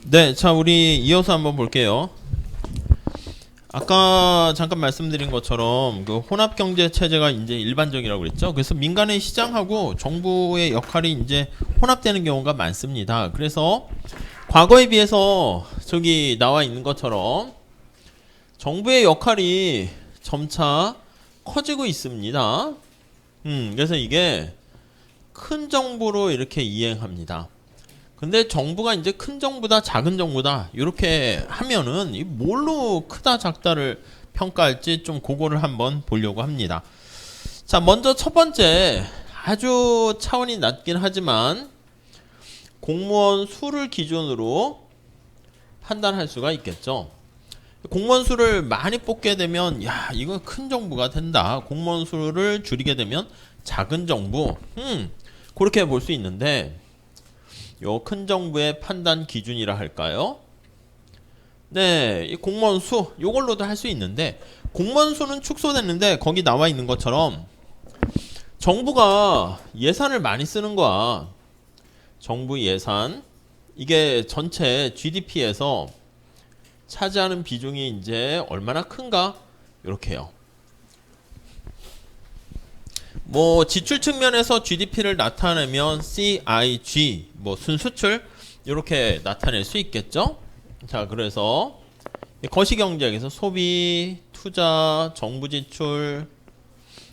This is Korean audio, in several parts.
네, 자 우리 이어서 한번 볼게요. 아까 잠깐 말씀드린 것처럼 그 혼합 경제 체제가 이제 일반적이라고 그랬죠. 그래서 민간의 시장하고 정부의 역할이 이제 혼합되는 경우가 많습니다. 그래서 과거에 비해서 저기 나와 있는 것처럼 정부의 역할이 점차 커지고 있습니다. 그래서 이게 큰 정부로 이렇게 이행합니다. 근데 정부가 이제 큰 정부다 작은 정부다 이렇게 하면은 이 뭘로 크다 작다를 평가할지 좀 그거를 한번 보려고 합니다. 자, 먼저 첫 번째, 아주 차원이 낮긴 하지만 공무원 수를 기준으로 판단할 수가 있겠죠. 공무원 수를 많이 뽑게 되면 야, 이거 큰 정부가 된다. 공무원 수를 줄이게 되면 작은 정부. 그렇게 볼 수 있는데 요 큰 정부의 판단 기준이라 할까요? 네, 이 공무원 수 요걸로도 할 수 있는데 공무원 수는 축소됐는데 거기 나와 있는 것처럼 정부가 예산을 많이 쓰는 거야. 정부 예산 이게 전체 GDP에서 차지하는 비중이 이제 얼마나 큰가? 이렇게요. 뭐 지출 측면에서 GDP를 나타내면 CIG 뭐 순수출 이렇게 나타낼 수 있겠죠. 자, 그래서 거시경제에서 소비, 투자, 정부 지출,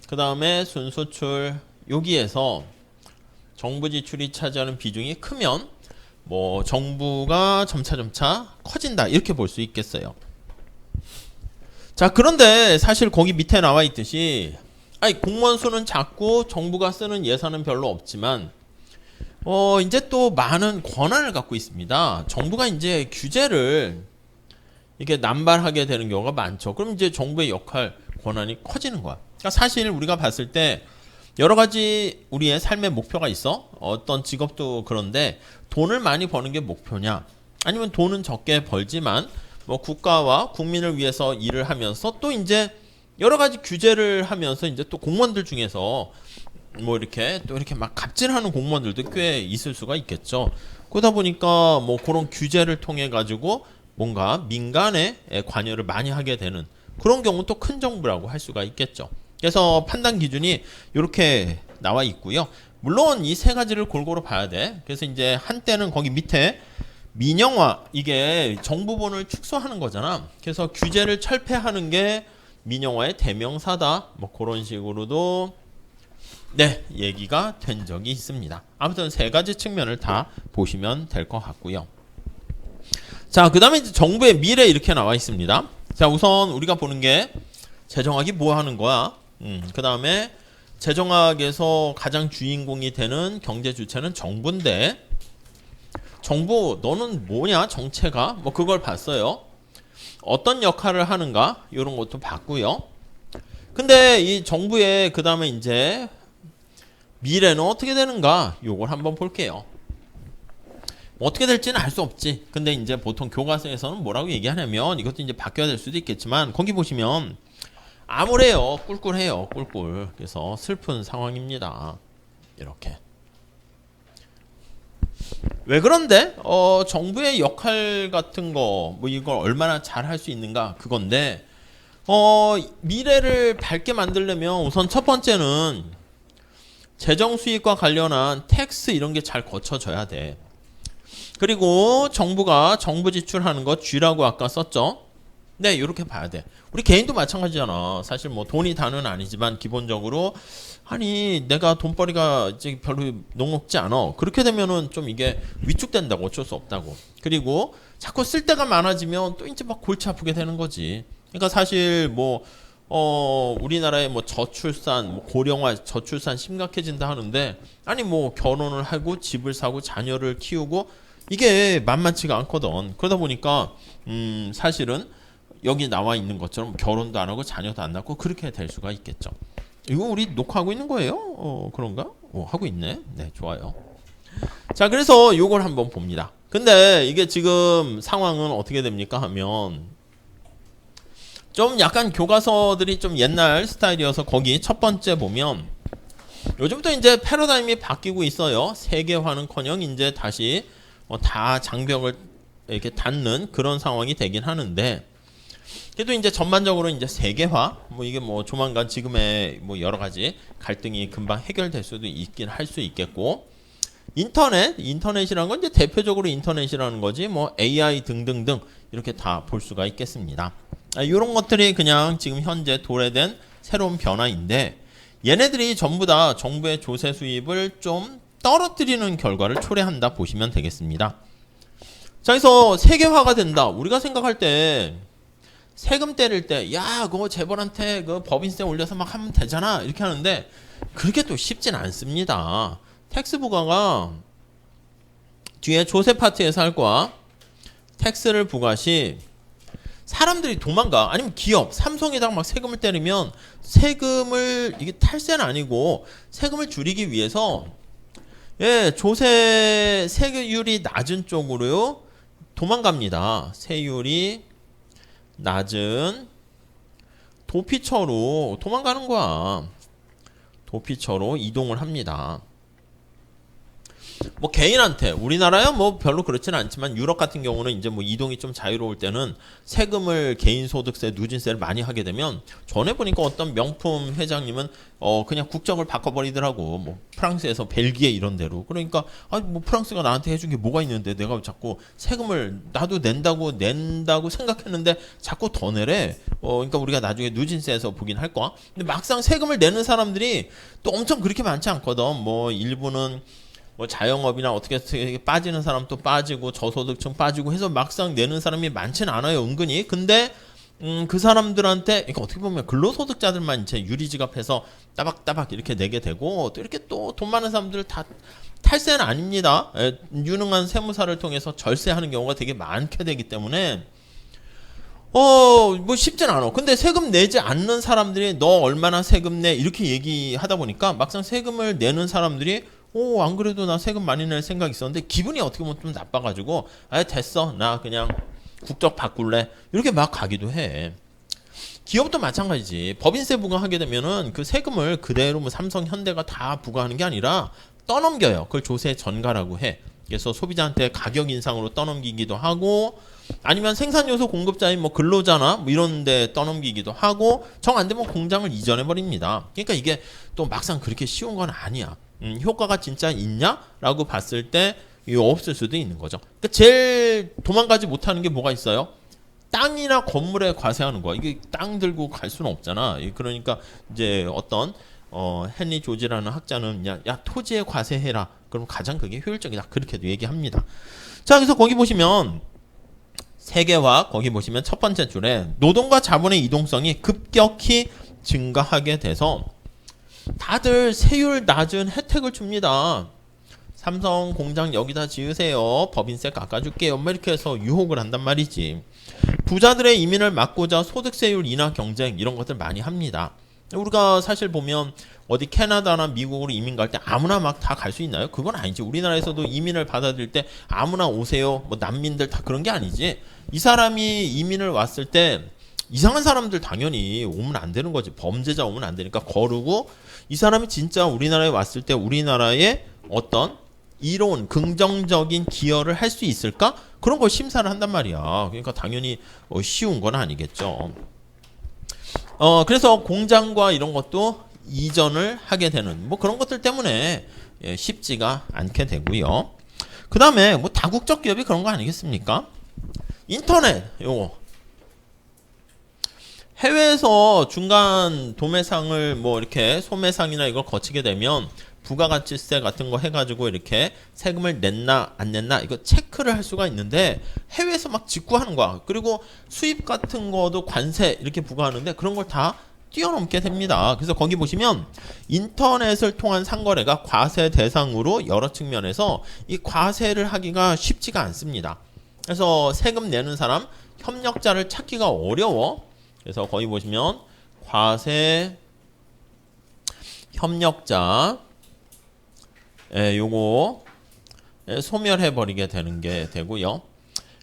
그 다음에 순수출 여기에서 정부 지출이 차지하는 비중이 크면 뭐 정부가 점차 커진다 이렇게 볼 수 있겠어요. 자, 그런데 사실 거기 밑에 나와 있듯이 아니 공무원 수는 작고 정부가 쓰는 예산은 별로 없지만 이제 또 많은 권한을 갖고 있습니다. 정부가 이제 규제를 이게 남발하게 되는 경우가 많죠. 그럼 이제 정부의 역할 권한이 커지는 거야. 그러니까 사실 우리가 봤을 때 여러 가지 우리의 삶의 목표가 있어. 어떤 직업도 그런데 돈을 많이 버는 게 목표냐? 아니면 돈은 적게 벌지만 뭐 국가와 국민을 위해서 일을 하면서 또 이제 여러 가지 규제를 하면서 이제 또 공무원들 중에서 뭐 이렇게 또 이렇게 막 갑질하는 공무원들도 꽤 있을 수가 있겠죠. 그러다 보니까 뭐 그런 규제를 통해 가지고 뭔가 민간의 관여를 많이 하게 되는 그런 경우 또 큰 정부라고 할 수가 있겠죠. 그래서 판단 기준이 이렇게 나와 있고요. 물론 이 세 가지를 골고루 봐야 돼. 그래서 이제 한때는 거기 밑에 민영화 이게 정부본을 축소하는 거잖아. 그래서 규제를 철폐하는 게 민영화의 대명사다. 뭐 그런 식으로도 네, 얘기가 된 적이 있습니다. 아무튼 세 가지 측면을 다 보시면 될 것 같고요. 자, 그 다음에 이제 정부의 미래 이렇게 나와 있습니다. 자, 우선 우리가 보는 게 재정학이 뭐 하는 거야? 그 다음에 재정학에서 가장 주인공이 되는 경제 주체는 정부인데 정부 너는 뭐냐 정체가? 뭐 그걸 봤어요. 어떤 역할을 하는가 이런 것도 봤고요. 근데 이 정부의 그 다음에 이제 미래는 어떻게 되는가 요걸 한번 볼게요. 어떻게 될지는 알 수 없지. 근데 이제 보통 교과서에서는 뭐라고 얘기하냐면 이것도 이제 바뀌어야 될 수도 있겠지만 거기 보시면 암울해요. 꿀꿀해요. 꿀꿀. 그래서 슬픈 상황입니다. 이렇게. 왜 그런데? 정부의 역할 같은 거, 뭐 이걸 얼마나 잘 할 수 있는가, 그건데, 미래를 밝게 만들려면 우선 첫 번째는 재정 수익과 관련한 텍스 이런 게 잘 거쳐져야 돼. 그리고 정부가 정부 지출하는 거 G라고 아까 썼죠? 네, 이렇게 봐야 돼. 우리 개인도 마찬가지잖아. 사실 뭐 돈이 다는 아니지만 기본적으로 아니 내가 돈벌이가 이제 별로 녹록지 않아. 그렇게 되면은 좀 이게 위축된다고 어쩔 수 없다고. 그리고 자꾸 쓸 데가 많아지면 또 이제 막 골치 아프게 되는 거지. 그러니까 사실 뭐 우리나라의 뭐 저출산, 뭐 고령화, 저출산 심각해진다 하는데 아니 뭐 결혼을 하고 집을 사고 자녀를 키우고 이게 만만치가 않거든. 그러다 보니까 사실은 여기 나와 있는 것처럼 결혼도 안 하고 자녀도 안 낳고 그렇게 될 수가 있겠죠. 이거 우리 녹화하고 있는 거예요? 그런가? 하고 있네. 네, 좋아요. 자, 그래서 요걸 한번 봅니다. 근데 이게 지금 상황은 어떻게 됩니까 하면 좀 약간 교과서들이 좀 옛날 스타일이어서 거기 첫 번째 보면 요즘부터 이제 패러다임이 바뀌고 있어요. 세계화는커녕 이제 다시 다 장벽을 이렇게 닫는 그런 상황이 되긴 하는데, 그래도 이제 전반적으로 이제 세계화, 뭐 이게 뭐 조만간 지금의 뭐 여러 가지 갈등이 금방 해결될 수도 있긴 할 수 있겠고, 인터넷이라는 건 이제 대표적으로 인터넷이라는 거지, 뭐 AI 등등등 이렇게 다 볼 수가 있겠습니다. 이런 것들이 그냥 지금 현재 도래된 새로운 변화인데, 얘네들이 전부 다 정부의 조세 수입을 좀 떨어뜨리는 결과를 초래한다 보시면 되겠습니다. 자, 그래서 세계화가 된다. 우리가 생각할 때 세금 때릴 때, 야, 그거 재벌한테 그 법인세 올려서 막 하면 되잖아, 이렇게 하는데 그렇게 또 쉽진 않습니다. 텍스 부과가 뒤에 조세 파트에서 할 거야. 텍스를 부과 시 사람들이 도망가. 아니면 기업, 삼성에다가 막 세금을 때리면 세금을, 이게 탈세는 아니고 세금을 줄이기 위해서 조세 세율이 낮은 쪽으로요 도망갑니다. 세율이 낮은 도피처로 도망가는 거야. 도피처로 이동을 합니다. 뭐 개인한테, 우리나라야 뭐 별로 그렇지는 않지만 유럽 같은 경우는 이제 뭐 이동이 좀 자유로울 때는 세금을 개인소득세, 누진세를 많이 하게 되면, 전에 보니까 어떤 명품 회장님은 그냥 국적을 바꿔버리더라고. 뭐 프랑스에서 벨기에 이런 데로. 그러니까 뭐 프랑스가 나한테 해준 게 뭐가 있는데 내가 자꾸 세금을 나도 낸다고 생각했는데 자꾸 더 내래. 그러니까 우리가 나중에 누진세에서 보긴 할 거야. 근데 막상 세금을 내는 사람들이 또 엄청 그렇게 많지 않거든. 뭐 일부는 뭐 자영업이나 어떻게 빠지는 사람 또 빠지고 저소득층 빠지고 해서 막상 내는 사람이 많지는 않아요, 은근히. 근데 그 사람들한테, 그러니까 어떻게 보면 근로소득자들만 이제 유리지갑해서 따박따박 이렇게 내게 되고, 또 이렇게 또 돈 많은 사람들 다 탈세는 아닙니다. 유능한 세무사를 통해서 절세하는 경우가 되게 많게 되기 때문에 뭐 쉽진 않아. 근데 세금 내지 않는 사람들이 너 얼마나 세금 내 이렇게 얘기하다 보니까 막상 세금을 내는 사람들이 안 그래도 나 세금 많이 낼 생각 있었는데 기분이 어떻게 보면 좀 나빠가지고 됐어, 나 그냥 국적 바꿀래, 이렇게 막 가기도 해. 기업도 마찬가지지. 법인세 부과하게 되면은 그 세금을 그대로 뭐 삼성, 현대가 다 부과하는 게 아니라 떠넘겨요. 그걸 조세 전가라고 해. 그래서 소비자한테 가격 인상으로 떠넘기기도 하고, 아니면 생산 요소 공급자인 뭐 근로자나 뭐 이런 데 떠넘기기도 하고, 정 안 되면 공장을 이전해 버립니다. 그러니까 이게 또 막상 그렇게 쉬운 건 아니야. 효과가 진짜 있냐라고 봤을 때 이거 없을 수도 있는 거죠. 그러니까 제일 도망가지 못하는 게 뭐가 있어요? 땅이나 건물에 과세하는 거야. 이게 땅 들고 갈 수는 없잖아. 그러니까 이제 어떤 헨리 조지라는 학자는 야 토지에 과세해라. 그럼 가장 그게 효율적이다. 그렇게도 얘기합니다. 자, 그래서 거기 보시면 세계화, 거기 보시면 첫 번째 줄에 노동과 자본의 이동성이 급격히 증가하게 돼서 다들 세율 낮은 혜택을 줍니다. 삼성 공장 여기다 지으세요. 법인세 깎아줄게요. 뭐 이렇게 해서 유혹을 한단 말이지. 부자들의 이민을 막고자 소득세율 인하 경쟁 이런 것들 많이 합니다. 우리가 사실 보면 어디 캐나다나 미국으로 이민 갈 때 아무나 막 다 갈 수 있나요? 그건 아니지. 우리나라에서도 이민을 받아들일 때 아무나 오세요. 뭐 난민들 다 그런 게 아니지. 이 사람이 이민을 왔을 때 이상한 사람들 당연히 오면 안 되는 거지. 범죄자 오면 안 되니까 거르고, 이 사람이 진짜 우리나라에 왔을 때 우리나라에 어떤 이로운 긍정적인 기여를 할 수 있을까? 그런 걸 심사를 한단 말이야. 그러니까 당연히 쉬운 건 아니겠죠. 그래서 공장과 이런 것도 이전을 하게 되는 뭐 그런 것들 때문에 쉽지가 않게 되고요. 그 다음에 뭐 다국적 기업이 그런 거 아니겠습니까? 인터넷 요거 해외에서 중간 도매상을 뭐 이렇게 소매상이나 이걸 거치게 되면 부가가치세 같은 거 해가지고 이렇게 세금을 냈나 안 냈나 이거 체크를 할 수가 있는데, 해외에서 막 직구하는 거야. 그리고 수입 같은 거도 관세 이렇게 부과하는데 그런 걸 다 뛰어넘게 됩니다. 그래서 거기 보시면 인터넷을 통한 상거래가 과세 대상으로 여러 측면에서 이 과세를 하기가 쉽지가 않습니다. 그래서 세금 내는 사람, 협력자를 찾기가 어려워. 그래서 거기 보시면 과세 협력자 요거 소멸해 버리게 되는 게 되고요.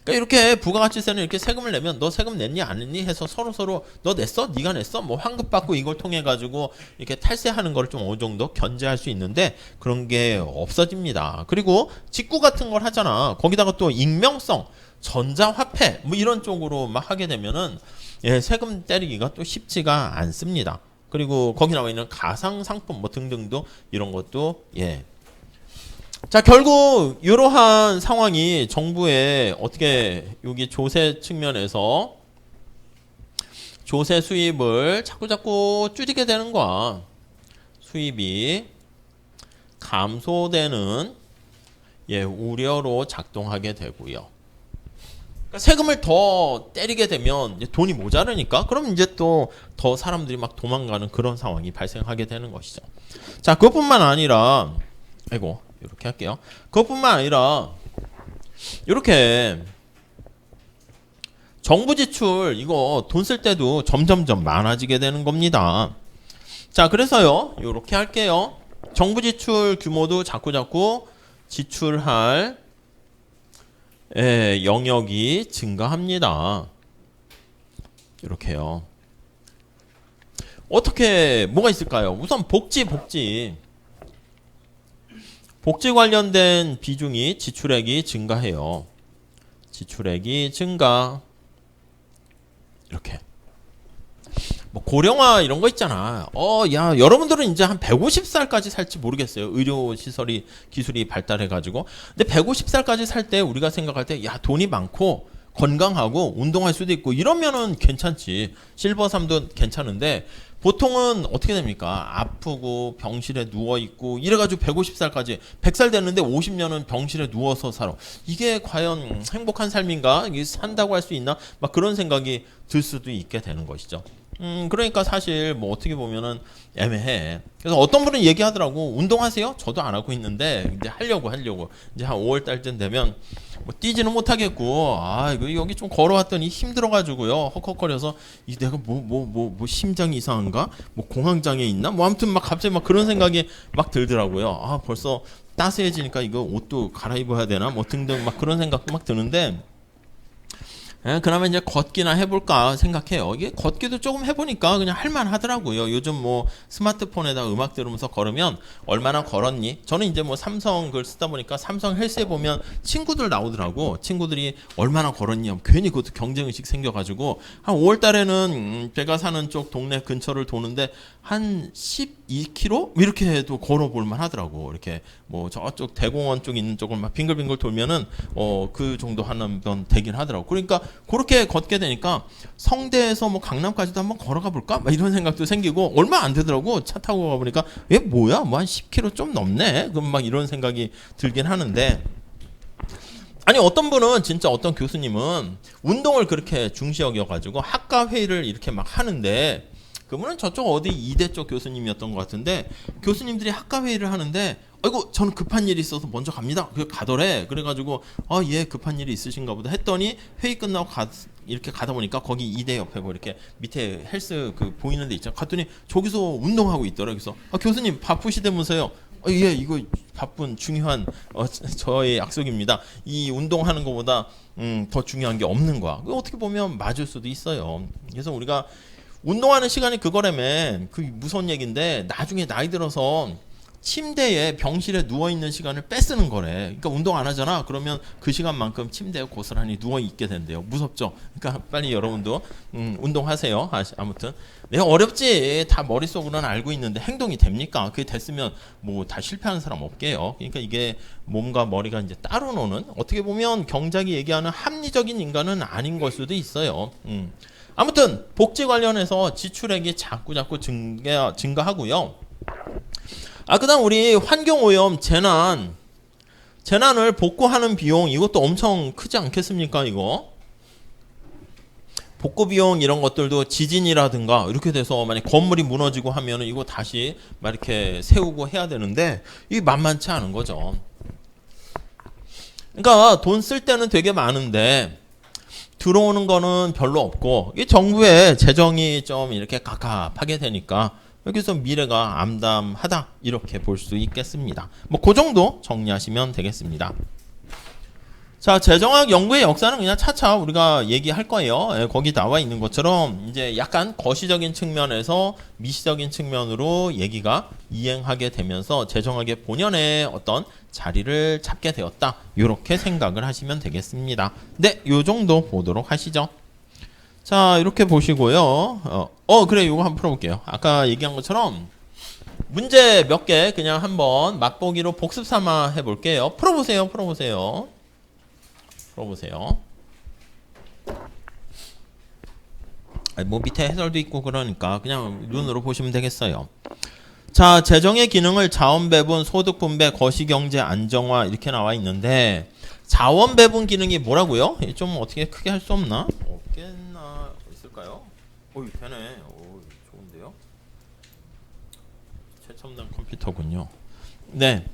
그러니까 이렇게 부가가치세는 이렇게 세금을 내면 너 세금 냈니 안 냈니 해서 서로 너 냈어? 네가 냈어? 뭐 환급 받고 이걸 통해 가지고 이렇게 탈세하는 걸 좀 어느 정도 견제할 수 있는데 그런 게 없어집니다. 그리고 직구 같은 걸 하잖아. 거기다가 또 익명성, 전자화폐 뭐 이런 쪽으로 막 하게 되면은 예, 세금 때리기가 또 쉽지가 않습니다. 그리고 거기 나와 있는 가상 상품 뭐 등등도 이런 것도 예. 자, 결국 이러한 상황이 정부의 어떻게 여기 조세 측면에서 조세 수입을 자꾸 줄이게 되는 거야. 수입이 감소되는 예, 우려로 작동하게 되고요. 그러니까 세금을 더 때리게 되면 이제 돈이 모자르니까 그럼 이제 또 더 사람들이 막 도망가는 그런 상황이 발생하게 되는 것이죠. 자, 그것뿐만 아니라 아이고 이렇게 할게요. 그것뿐만 아니라 이렇게 정부 지출 이거 돈 쓸 때도 점점점 많아지게 되는 겁니다. 자, 그래서요 이렇게 할게요. 정부 지출 규모도 자꾸 지출할 영역이 증가합니다. 이렇게요. 어떻게 뭐가 있을까요? 우선 복지 관련된 비중이 지출액이 증가해요. 지출액이 증가. 이렇게. 뭐 고령화 이런 거 있잖아. 야, 여러분들은 이제 한 150살까지 살지 모르겠어요. 의료 시설이 기술이 발달해 가지고. 근데 150살까지 살 때 우리가 생각할 때 야, 돈이 많고 건강하고 운동할 수도 있고 이러면은 괜찮지. 실버삼도 괜찮은데 보통은 어떻게 됩니까? 아프고 병실에 누워 있고 이래가지고 150살까지 100살 됐는데 50년은 병실에 누워서 살아. 이게 과연 행복한 삶인가? 이게 산다고 할 수 있나? 막 그런 생각이 들 수도 있게 되는 것이죠. 그러니까 사실 뭐 어떻게 보면은 애매해. 그래서 어떤 분은 얘기하더라고. 운동하세요? 저도 안 하고 있는데 이제 하려고 이제 한 5월 달쯤 되면 뭐 뛰지는 못하겠고 이거 여기 좀 걸어왔더니 힘들어가지고요 헉헉거려서 이 내가 뭐 심장이 이상한가? 뭐 공황장애 있나? 뭐 아무튼 막 갑자기 막 그런 생각이 막 들더라고요. 벌써 따스해지니까 이거 옷도 갈아입어야 되나? 뭐 등등 막 그런 생각도 막 드는데. 그러면 이제 걷기나 해볼까 생각해요. 이게 걷기도 조금 해보니까 그냥 할만하더라고요. 요즘 뭐 스마트폰에다 음악 들으면서 걸으면 얼마나 걸었니? 저는 이제 뭐 삼성 글 쓰다 보니까 삼성 헬스에 보면 친구들 나오더라고. 친구들이 얼마나 걸었니? 괜히 그것도 경쟁의식 생겨가지고 한 5월 달에는 제가 사는 쪽 동네 근처를 도는데 한 12km? 이렇게 해도 걸어볼만 하더라고. 이렇게 뭐 저쪽 대공원 쪽 있는 쪽을 막 빙글빙글 돌면은 그 정도 하는 건 되긴 하더라고. 그러니까 그렇게 걷게 되니까 성대에서 뭐 강남까지도 한번 걸어가 볼까? 막 이런 생각도 생기고 얼마 안 되더라고. 차 타고 가보니까 뭐야? 뭐 한 10km 좀 넘네? 그럼 막 이런 생각이 들긴 하는데 아니 어떤 분은 진짜 어떤 교수님은 운동을 그렇게 중시 여겨가지고 학과 회의를 이렇게 막 하는데 그분은 저쪽 어디 이대 쪽 교수님이었던 것 같은데 교수님들이 학과 회의를 하는데 아이고 저는 급한 일이 있어서 먼저 갑니다. 그래 가더래. 그래가지고 예 급한 일이 있으신가 보다 했더니 회의 끝나고 이렇게 가다 보니까 거기 이대 옆에 이렇게 밑에 헬스 그 보이는 데 있잖아. 갔더니 저기서 운동하고 있더라. 그래서 교수님 바쁘시다면서요. 예 이거 바쁜 중요한 저의 약속입니다. 이 운동하는 것보다 더 중요한 게 없는 거야. 어떻게 보면 맞을 수도 있어요. 그래서 우리가 운동하는 시간이 그거라면 그 무서운 얘기인데 나중에 나이 들어서 침대에 병실에 누워있는 시간을 뺏쓰는 거래. 그러니까 운동 안 하잖아. 그러면 그 시간만큼 침대에 고스란히 누워있게 된대요. 무섭죠? 그러니까 빨리 여러분도 운동하세요. 아무튼 내가 어렵지. 다 머릿속으로는 알고 있는데 행동이 됩니까? 그게 됐으면 뭐 다 실패하는 사람 없게요. 그러니까 이게 몸과 머리가 이제 따로 노는 어떻게 보면 경작이 얘기하는 합리적인 인간은 아닌 걸 수도 있어요. 아무튼 복지 관련해서 지출액이 자꾸 증가하고요. 그다음 우리 환경오염 재난을 복구하는 비용 이것도 엄청 크지 않겠습니까? 이거 복구 비용 이런 것들도 지진이라든가 이렇게 돼서 만약 건물이 무너지고 하면은 이거 다시 막 이렇게 세우고 해야 되는데 이게 만만치 않은 거죠. 그러니까 돈 쓸 때는 되게 많은데 들어오는 거는 별로 없고 이 정부의 재정이 좀 이렇게 갑갑하게 되니까 여기서 미래가 암담하다 이렇게 볼 수 있겠습니다. 뭐 그 정도 정리하시면 되겠습니다. 자, 재정학 연구의 역사는 그냥 차차 우리가 얘기할 거예요. 예, 거기 나와 있는 것처럼 이제 약간 거시적인 측면에서 미시적인 측면으로 얘기가 이행하게 되면서 재정학의 본연의 어떤 자리를 잡게 되었다. 이렇게 생각을 하시면 되겠습니다. 네, 요 정도 보도록 하시죠. 자, 이렇게 보시고요. 그래, 이거 한번 풀어볼게요. 아까 얘기한 것처럼 문제 몇 개 그냥 한번 맛보기로 복습 삼아 해볼게요. 풀어보세요. 풀어보세요. 뭐 밑에 해설도 있고 그러니까 그냥 눈으로 보시면 되겠어요. 자, 재정의 기능을 자원 배분, 소득 분배, 거시경제 안정화 이렇게 나와 있는데 자원 배분 기능이 뭐라고요? 좀 어떻게 크게 할 수 없나? 없겠나? 있을까요? 되네. 좋은데요? 최첨단 컴퓨터군요. 네.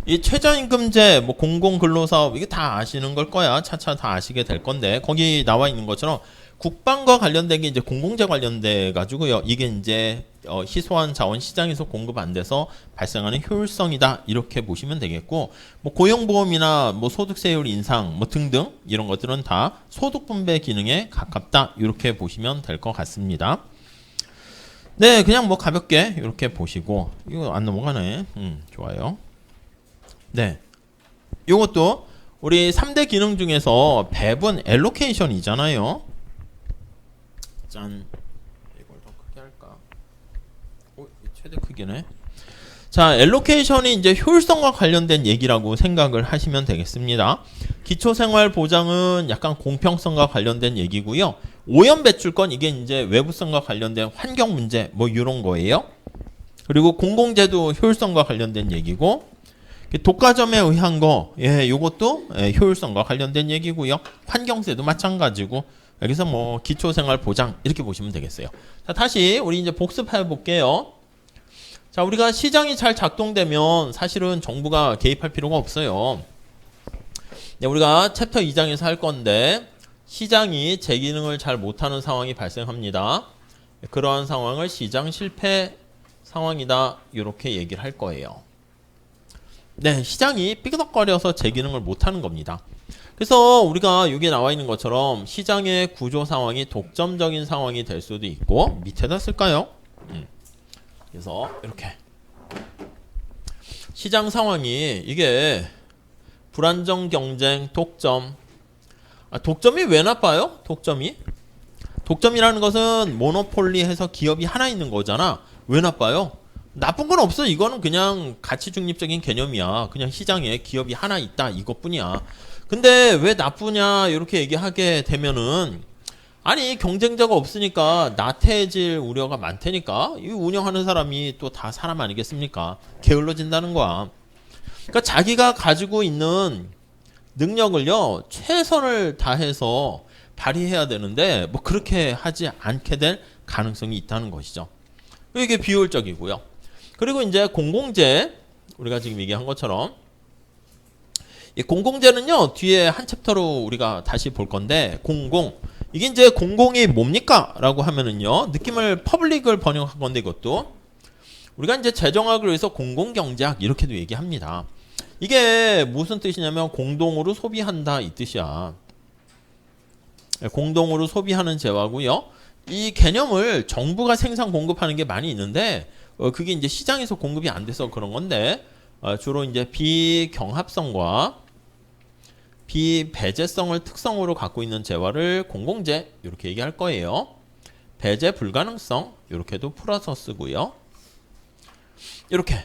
이 최저임금제, 뭐 공공근로사업 이게 다 아시는 걸 거야. 차차 다 아시게 될 건데 거기 나와 있는 것처럼 국방과 관련된 게 이제 공공재 관련돼 가지고요. 이게 이제 희소한 자원 시장에서 공급 안 돼서 발생하는 효율성이다 이렇게 보시면 되겠고, 뭐 고용보험이나 뭐 소득세율 인상 뭐 등등 이런 것들은 다 소득 분배 기능에 가깝다 이렇게 보시면 될 것 같습니다. 네, 그냥 뭐 가볍게 이렇게 보시고 이거 안 넘어가네. 좋아요. 네, 요것도 우리 3대 기능 중에서 배분 엘로케이션이잖아요. 짠, 이걸 더 크게 할까? 최대 크기네. 자, 엘로케이션이 이제 효율성과 관련된 얘기라고 생각을 하시면 되겠습니다. 기초생활보장은 약간 공평성과 관련된 얘기고요. 오염 배출권 이게 이제 외부성과 관련된 환경 문제 뭐 이런 거예요. 그리고 공공제도 효율성과 관련된 얘기고, 독과점에 의한 거, 요것도 효율성과 관련된 얘기고요. 환경세도 마찬가지고, 여기서 뭐 기초생활 보장 이렇게 보시면 되겠어요. 자, 다시 우리 이제 복습해 볼게요. 자, 우리가 시장이 잘 작동되면 사실은 정부가 개입할 필요가 없어요. 네, 우리가 챕터 2장에서 할 건데 시장이 제 기능을 잘 못하는 상황이 발생합니다. 그러한 상황을 시장 실패 상황이다 이렇게 얘기를 할 거예요. 네, 시장이 삐그덕거려서 제 기능을 못하는 겁니다. 그래서 우리가 여기에 나와 있는 것처럼 시장의 구조 상황이 독점적인 상황이 될 수도 있고, 밑에다 쓸까요? 그래서 이렇게 시장 상황이 이게 불안정 경쟁, 독점. 독점이 왜 나빠요? 독점이라는 것은 모노폴리 해서 기업이 하나 있는 거잖아. 왜 나빠요? 나쁜 건 없어. 이거는 그냥 가치 중립적인 개념이야. 그냥 시장에 기업이 하나 있다 이것뿐이야. 근데 왜 나쁘냐 이렇게 얘기하게 되면은, 아니 경쟁자가 없으니까 나태해질 우려가 많다니까. 이 운영하는 사람이 또 다 사람 아니겠습니까? 게을러진다는 거야. 그러니까 자기가 가지고 있는 능력을요 최선을 다해서 발휘해야 되는데 뭐 그렇게 하지 않게 될 가능성이 있다는 것이죠. 이게 비효율적이고요. 그리고 이제 공공재, 우리가 지금 얘기한 것처럼 이 공공재는요 뒤에 한 챕터로 우리가 다시 볼 건데, 이게 이제 공공이 뭡니까? 라고 하면은요 느낌을 퍼블릭을 번역한 건데, 이것도 우리가 이제 재정학을 위해서 공공경제학 이렇게도 얘기합니다. 이게 무슨 뜻이냐면 공동으로 소비한다 이 뜻이야. 공동으로 소비하는 재화고요. 이 개념을 정부가 생산 공급하는 게 많이 있는데 그게 이제 시장에서 공급이 안 돼서 그런 건데, 주로 이제 비경합성과 비배제성을 특성으로 갖고 있는 재화를 공공재 이렇게 얘기할 거예요. 배제 불가능성 이렇게도 풀어서 쓰고요. 이렇게.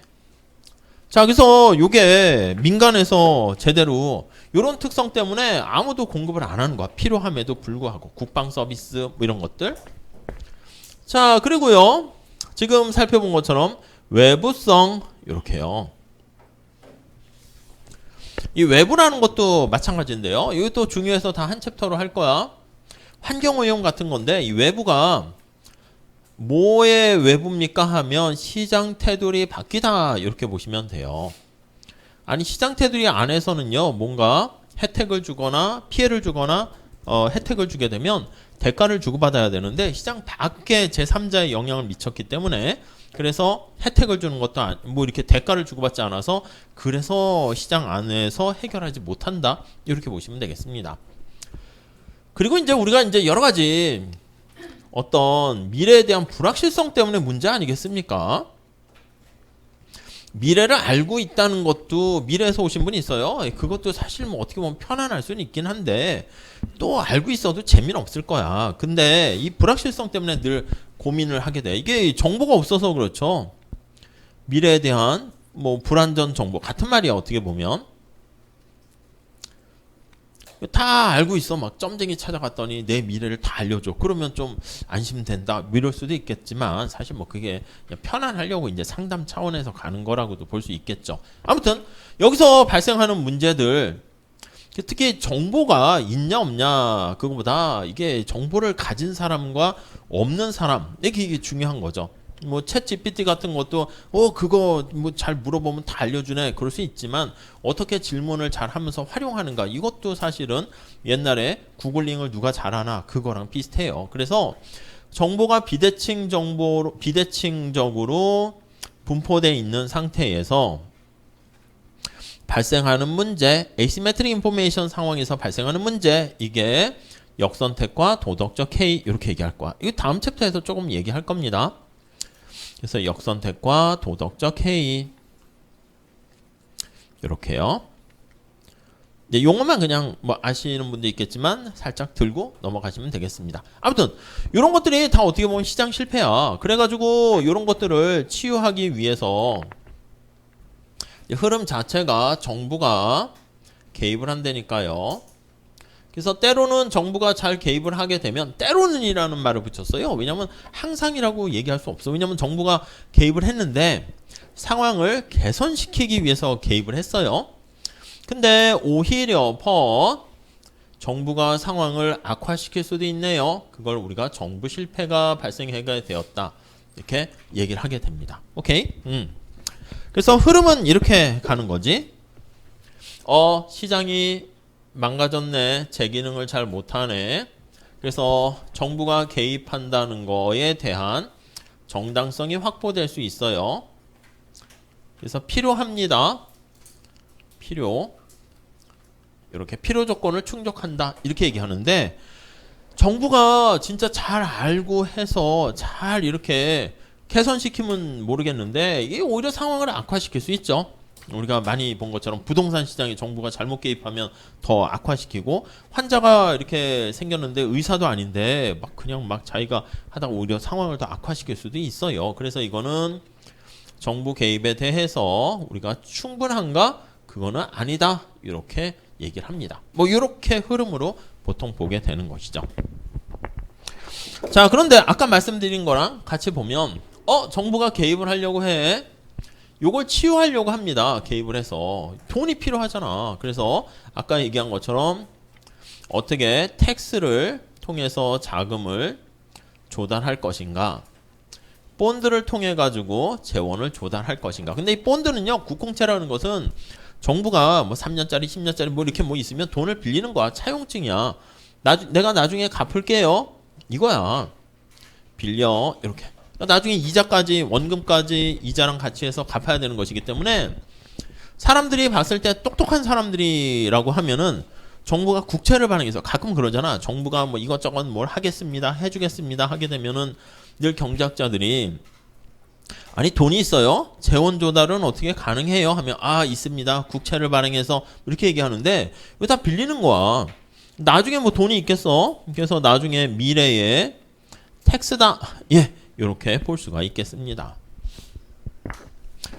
자, 그래서 요게 민간에서 제대로 이런 특성 때문에 아무도 공급을 안 하는 거야. 필요함에도 불구하고 국방 서비스 뭐 이런 것들. 자, 그리고요 지금 살펴본 것처럼 외부성 이렇게요. 이 외부라는 것도 마찬가지인데요. 이것도 중요해서 다 한 챕터로 할 거야. 환경오염 같은 건데 이 외부가 뭐의 외부입니까 하면 시장 테두리 바뀌다 이렇게 보시면 돼요. 아니 시장 테두리 안에서는요 뭔가 혜택을 주거나 피해를 주거나 혜택을 주게 되면 대가를 주고받아야 되는데, 시장 밖에 제3자의 영향을 미쳤기 때문에 그래서 혜택을 주는 것도 뭐 이렇게 대가를 주고받지 않아서 그래서 시장 안에서 해결하지 못한다. 이렇게 보시면 되겠습니다. 그리고 이제 우리가 이제 여러 가지 어떤 미래에 대한 불확실성 때문에 문제 아니겠습니까? 미래를 알고 있다는 것도 미래에서 오신 분이 있어요. 그것도 사실 뭐 어떻게 보면 편안할 수는 있긴 한데 또 알고 있어도 재미는 없을 거야. 근데 이 불확실성 때문에 늘 고민을 하게 돼. 이게 정보가 없어서 그렇죠. 미래에 대한 뭐 불안전 정보 같은 말이야. 어떻게 보면 다 알고 있어. 막 점쟁이 찾아갔더니 내 미래를 다 알려줘. 그러면 좀 안심된다. 이럴 수도 있겠지만 사실 뭐 그게 그냥 편안하려고 이제 상담 차원에서 가는 거라고도 볼 수 있겠죠. 아무튼 여기서 발생하는 문제들 특히 정보가 있냐 없냐 그거보다 이게 정보를 가진 사람과 없는 사람 이게 중요한 거죠. 뭐 챗 GPT 같은 것도 그거 뭐 잘 물어보면 다 알려주네 그럴 수 있지만 어떻게 질문을 잘 하면서 활용하는가 이것도 사실은 옛날에 구글링을 누가 잘하나 그거랑 비슷해요. 그래서 정보가 비대칭적으로 분포되어 있는 상태에서 발생하는 문제, 에이시메트릭 인포메이션 상황에서 발생하는 문제 이게 역선택과 도덕적 해이 이렇게 얘기할 거야. 이거 다음 챕터에서 조금 얘기할 겁니다. 그래서 역선택과 도덕적 해이 이렇게요. 네, 용어만 그냥 뭐 아시는 분도 있겠지만 살짝 들고 넘어가시면 되겠습니다. 아무튼 이런 것들이 다 어떻게 보면 시장 실패야. 그래가지고 이런 것들을 치유하기 위해서 흐름 자체가 정부가 개입을 한다니까요. 그래서 때로는 정부가 잘 개입을 하게 되면 때로는이라는 말을 붙였어요. 왜냐하면 항상이라고 얘기할 수 없어. 왜냐하면 정부가 개입을 했는데 상황을 개선시키기 위해서 개입을 했어요. 근데 오히려 정부가 상황을 악화시킬 수도 있네요. 그걸 우리가 정부 실패가 발생하게 되었다. 이렇게 얘기를 하게 됩니다. 오케이? 그래서 흐름은 이렇게 가는 거지. 시장이 망가졌네. 제 기능을 잘 못하네. 그래서 정부가 개입한다는 거에 대한 정당성이 확보될 수 있어요. 그래서 필요합니다. 이렇게 필요 조건을 충족한다. 이렇게 얘기하는데 정부가 진짜 잘 알고 해서 잘 이렇게 개선시키면 모르겠는데 이게 오히려 상황을 악화시킬 수 있죠. 우리가 많이 본 것처럼 부동산 시장에 정부가 잘못 개입하면 더 악화시키고 환자가 이렇게 생겼는데 의사도 아닌데 그냥 자기가 하다가 오히려 상황을 더 악화시킬 수도 있어요. 그래서 이거는 정부 개입에 대해서 우리가 충분한가? 그거는 아니다. 이렇게 얘기를 합니다. 뭐 이렇게 흐름으로 보통 보게 되는 것이죠. 자, 그런데 아까 말씀드린 거랑 같이 보면 정부가 개입을 하려고 해. 요걸 치유하려고 합니다. 개입을 해서. 돈이 필요하잖아. 그래서 아까 얘기한 것처럼 어떻게 텍스를 통해서 자금을 조달할 것인가. 본드를 통해 가지고 재원을 조달할 것인가. 근데 이 본드는요. 국공채라는 것은 정부가 뭐 3년짜리 10년짜리 뭐 이렇게 뭐 있으면 돈을 빌리는 거야. 차용증이야. 내가 나중에 갚을게요. 이거야. 빌려. 이렇게. 나중에 이자까지 원금까지 이자랑 같이 해서 갚아야 되는 것이기 때문에 사람들이 봤을 때 똑똑한 사람들이라고 하면은 정부가 국채를 발행해서 가끔 그러잖아. 정부가 뭐 이것저것 뭘 하겠습니다. 해주겠습니다. 하게 되면은 늘 경제학자들이 아니 돈이 있어요? 재원 조달은 어떻게 가능해요? 하면 있습니다. 국채를 발행해서 이렇게 얘기하는데 이거 다 빌리는 거야. 나중에 뭐 돈이 있겠어? 그래서 나중에 미래에 텍스다. 이렇게 볼 수가 있겠습니다.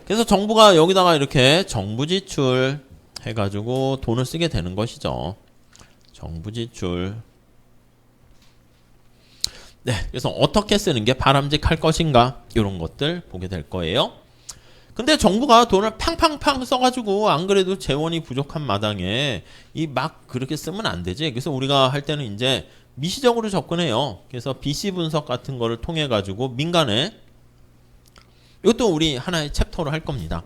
그래서 정부가 여기다가 이렇게 정부 지출 해가지고 돈을 쓰게 되는 것이죠. 정부 지출. 네, 그래서 어떻게 쓰는 게 바람직할 것인가 이런 것들 보게 될 거예요. 근데 정부가 돈을 팡팡팡 써가지고 안 그래도 재원이 부족한 마당에 그렇게 쓰면 안 되지. 그래서 우리가 할 때는 이제 미시적으로 접근해요. 그래서 BC 분석 같은 거를 통해 가지고 민간에 이것도 우리 하나의 챕터로 할 겁니다.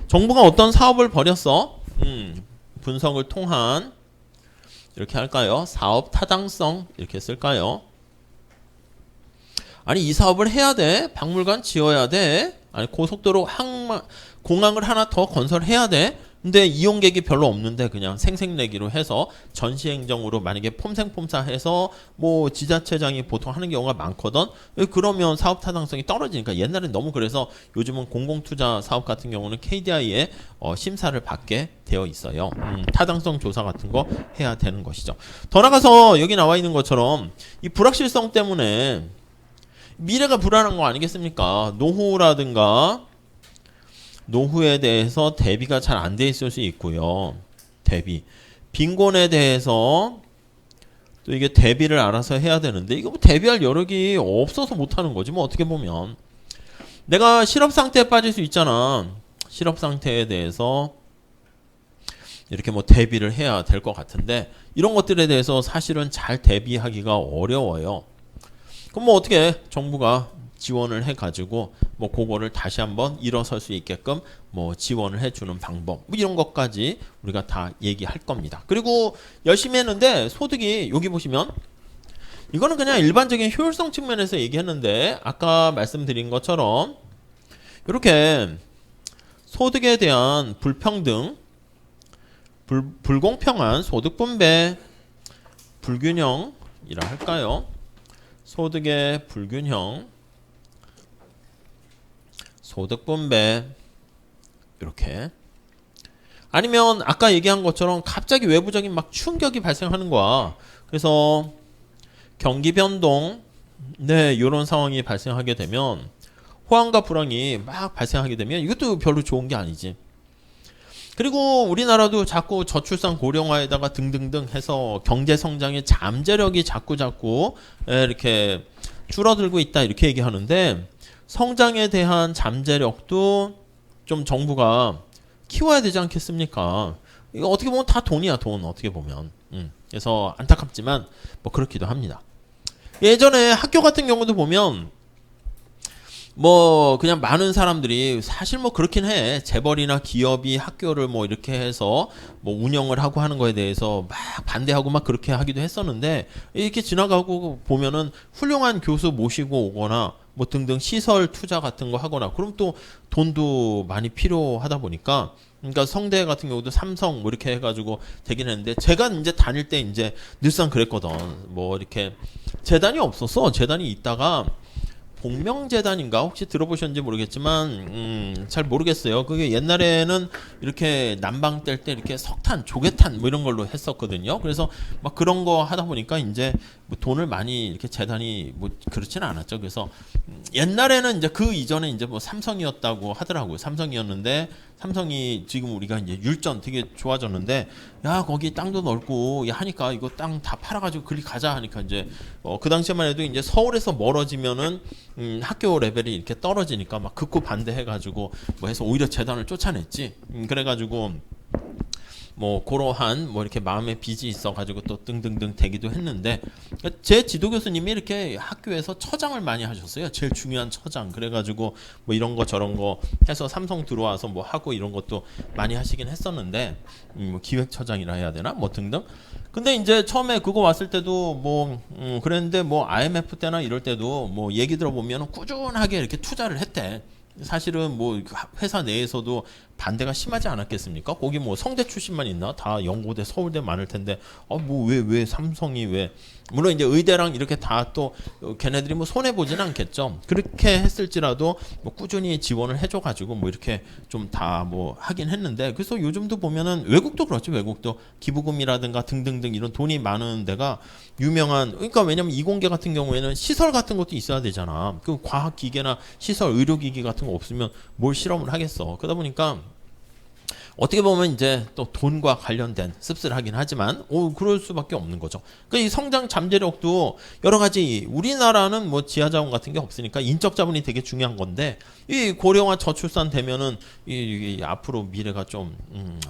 정부가 어떤 사업을 벌였어? 분석을 통한 이렇게 할까요? 사업 타당성 이렇게 쓸까요? 아니 이 사업을 해야 돼. 박물관 지어야 돼. 아니 고속도로 공항을 하나 더 건설해야 돼. 근데 이용객이 별로 없는데 그냥 생색내기로 해서 전시행정으로 만약에 폼생폼사해서 뭐 지자체장이 보통 하는 경우가 많거든. 그러면 사업 타당성이 떨어지니까 옛날엔 너무 그래서 요즘은 공공투자 사업 같은 경우는 KDI에 심사를 받게 되어 있어요. 타당성 조사 같은 거 해야 되는 것이죠. 더 나가서 여기 나와 있는 것처럼 이 불확실성 때문에 미래가 불안한 거 아니겠습니까? 노후에 대해서 대비가 잘 안 돼 있을 수 있고요. 빈곤에 대해서 또 이게 대비를 알아서 해야 되는데 이거 뭐 대비할 여력이 없어서 못 하는 거지 뭐 어떻게 보면. 내가 실업 상태에 빠질 수 있잖아. 실업 상태에 대해서 이렇게 뭐 대비를 해야 될 것 같은데 이런 것들에 대해서 사실은 잘 대비하기가 어려워요. 그럼 뭐 어떻게 정부가 지원을 해가지고 뭐 그거를 다시 한번 일어설 수 있게끔 뭐 지원을 해주는 방법 뭐 이런 것까지 우리가 다 얘기할 겁니다. 그리고 열심히 했는데 소득이 여기 보시면 이거는 그냥 일반적인 효율성 측면에서 얘기했는데 아까 말씀드린 것처럼 이렇게 소득에 대한 불평등, 불공평한 소득 분배, 불균형이라 할까요? 소득의 불균형, 소득 분배 이렇게 아니면 아까 얘기한 것처럼 갑자기 외부적인 막 충격이 발생하는 거야. 그래서 경기 변동 이런 상황이 발생하게 되면 호황과 불황이 막 발생하게 되면 이것도 별로 좋은 게 아니지. 그리고 우리나라도 자꾸 저출산 고령화에다가 등등등 해서 경제 성장의 잠재력이 자꾸 이렇게 줄어들고 있다 이렇게 얘기하는데 성장에 대한 잠재력도 좀 정부가 키워야 되지 않겠습니까? 이거 어떻게 보면 다 돈이야 돈 어떻게 보면. 그래서 안타깝지만 뭐 그렇기도 합니다. 예전에 학교 같은 경우도 보면 뭐 그냥 많은 사람들이 사실 뭐 그렇긴 해. 재벌이나 기업이 학교를 뭐 이렇게 해서 뭐 운영을 하고 하는 거에 대해서 막 반대하고 막 그렇게 하기도 했었는데 이렇게 지나가고 보면은 훌륭한 교수 모시고 오거나 뭐 등등 시설 투자 같은 거 하거나 그럼 또 돈도 많이 필요하다 보니까 그러니까 성대 같은 경우도 삼성 뭐 이렇게 해가지고 되긴 했는데 제가 이제 다닐 때 이제 늘상 그랬거든. 뭐 이렇게 재단이 없었어. 재단이 있다가 복명재단인가 혹시 들어보셨는지 모르겠지만 잘 모르겠어요. 그게 옛날에는 이렇게 난방 뗄 때 이렇게 석탄, 조개탄 뭐 이런 걸로 했었거든요. 그래서 막 그런 거 하다 보니까 이제 뭐 돈을 많이 이렇게 재단이 뭐 그렇지는 않았죠. 그래서 옛날에는 이제 그 이전에 이제 뭐 삼성이었다고 하더라고요. 삼성이었는데 삼성이 지금 우리가 이제 율전 되게 좋아졌는데 야 거기 땅도 넓고 야 하니까 이거 땅 다 팔아가지고 그리 가자 하니까 이제 그 당시에만 해도 이제 서울에서 멀어지면은 학교 레벨이 이렇게 떨어지니까 막 극구 반대해가지고 뭐 해서 오히려 재단을 쫓아냈지. 그래가지고 뭐 그러한 뭐 이렇게 마음의 빚이 있어가지고 또 등등등 되기도 했는데 제 지도 교수님이 이렇게 학교에서 처장을 많이 하셨어요. 제일 중요한 처장. 그래가지고 뭐 이런 거 저런 거 해서 삼성 들어와서 뭐 하고 이런 것도 많이 하시긴 했었는데 뭐 기획처장이라 해야 되나 뭐 등등. 근데 이제 처음에 그거 왔을 때도 뭐 그랬는데 뭐 IMF 때나 이럴 때도 뭐 얘기 들어보면 꾸준하게 이렇게 투자를 했대. 사실은 뭐 회사 내에서도 반대가 심하지 않았겠습니까? 거기 뭐 성대 출신만 있나? 다 연고대, 서울대 많을 텐데 뭐 왜 삼성이 왜 물론 이제 의대랑 이렇게 다 또 걔네들이 뭐 손해 보진 않겠죠. 그렇게 했을지라도 뭐 꾸준히 지원을 해줘가지고 뭐 이렇게 좀 다 뭐 하긴 했는데 그래서 요즘도 보면은 외국도 그렇죠. 외국도 기부금이라든가 등등등 이런 돈이 많은 데가 유명한 그러니까 왜냐면 이공계 같은 경우에는 시설 같은 것도 있어야 되잖아. 그 과학 기계나 시설, 의료기기 같은 거 없으면 뭘 실험을 하겠어. 그러다 보니까 어떻게 보면 이제 또 돈과 관련된 씁쓸하긴 하지만 그럴 수밖에 없는 거죠. 그러니까 이 성장 잠재력도 여러 가지 우리나라는 뭐 지하자원 같은 게 없으니까 인적 자본이 되게 중요한 건데 이 고령화 저출산 되면은 이 앞으로 미래가 좀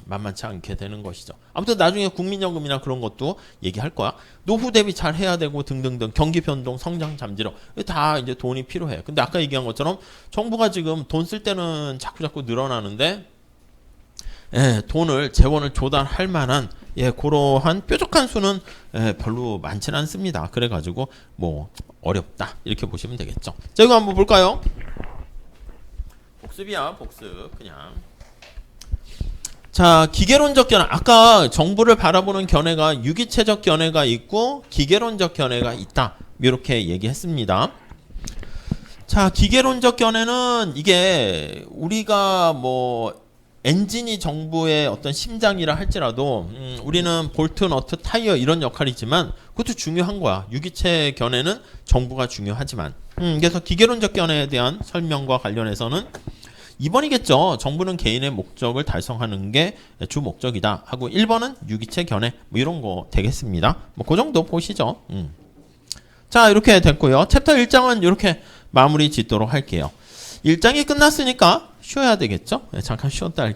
만만치 않게 되는 것이죠. 아무튼 나중에 국민연금이나 그런 것도 얘기할 거야. 노후 대비 잘 해야 되고 등등등 경기 변동, 성장 잠재력 다 이제 돈이 필요해. 근데 아까 얘기한 것처럼 정부가 지금 돈 쓸 때는 자꾸 늘어나는데 돈을 재원을 조달할 만한 예, 그러한 뾰족한 수는 별로 많지는 않습니다. 그래가지고 뭐 어렵다 이렇게 보시면 되겠죠. 자, 이거 한번 볼까요? 복습이야, 복습 그냥. 자, 기계론적 견해. 아까 정부를 바라보는 견해가 유기체적 견해가 있고 기계론적 견해가 있다. 이렇게 얘기했습니다. 자, 기계론적 견해는 이게 우리가 뭐 엔진이 정부의 어떤 심장이라 할지라도 우리는 볼트, 너트, 타이어 이런 역할이지만 그것도 중요한 거야. 유기체 견해는 정부가 중요하지만 그래서 기계론적 견해에 대한 설명과 관련해서는 2번이겠죠. 정부는 개인의 목적을 달성하는 게 주 목적이다 하고 1번은 유기체 견해 뭐 이런 거 되겠습니다. 뭐 그 정도 보시죠. 자, 이렇게 됐고요. 챕터 1장은 이렇게 마무리 짓도록 할게요. 1장이 끝났으니까 쉬어야 되겠죠. 잠깐 쉬었다 할게요.